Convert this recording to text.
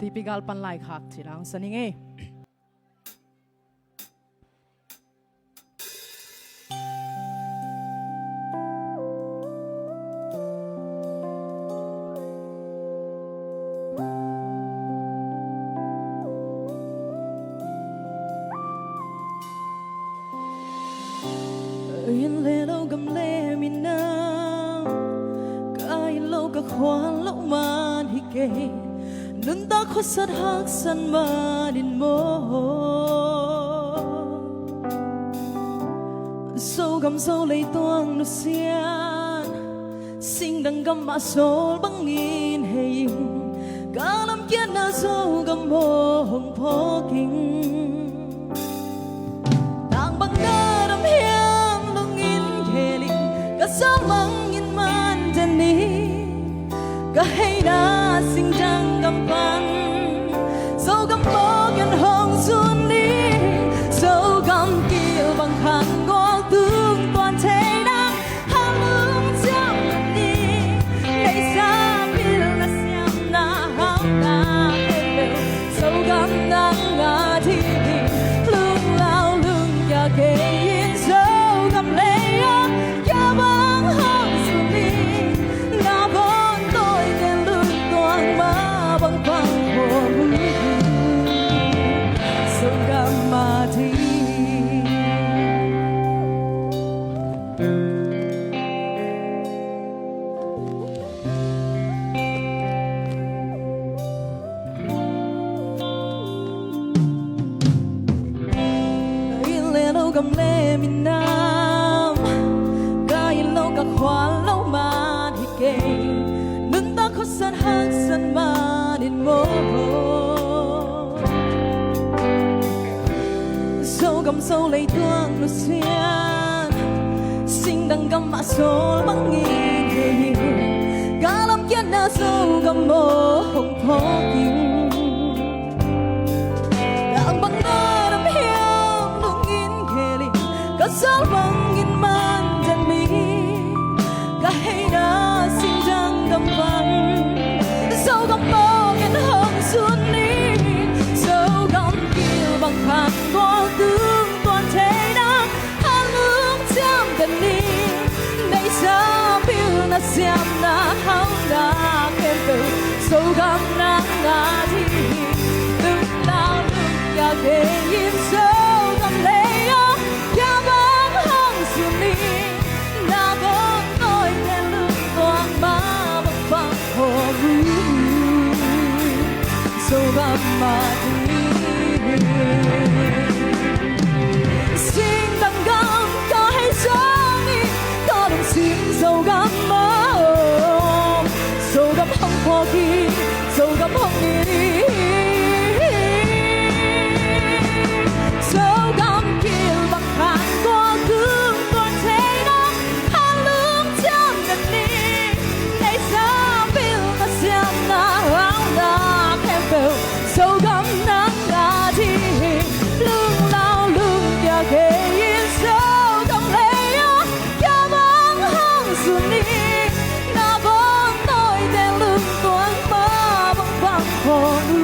typical panlai khak chirang saninge yên lê lâu gầm lê miền nam cái lâu cả khoan lâu man hi kê nun ta khó sát hắc san ma din mo sâu gầm sâu lấy toang nu xian sing đằng gầm ma sol băng in hey cả năm kia na sâu gầm mo hồng phó kinh samang in man jani kahai na sing jang gampan so gam po gan hong sun li so gam kil bang khan gol tung toàn thế đang ham ương chăm đi nay sa bil na siam na hao na em so gam nang nga thi lung lao lung ya ke in so gam le gầm lê miền nam cái lâu cả khoan lâu man hi kê nun ta khó san hắc san ma din mo sâu gầm sâu lấy tuang nu xian sing đằng gầm ma sol băng nghi kê cả lâm kia na sâu gầm mo hồng phó kinh sao băng in man chân mi kahai na sing jang gam van sao gam mo gen hong sun ni sao gam kil bang khan go tương toàn thế đang han lương chăm gần ni nay sa bil na siam na hao na kem tu sao gam na nga thi lương lao lương ya ke in sao gam le so gam ma thi sing đằng gam có hay gió mi có đồng xin so gam ma so gam hong phò ki so gam hong ni so gam kil bang khan có cương toàn thế đó han lương chăm gần ni nay sa bil na siam na so gam nang nga thi lương lao lương ya ke in so gam le ya bang hang sun ni na bon tôi tên lương toan ma bang bang hong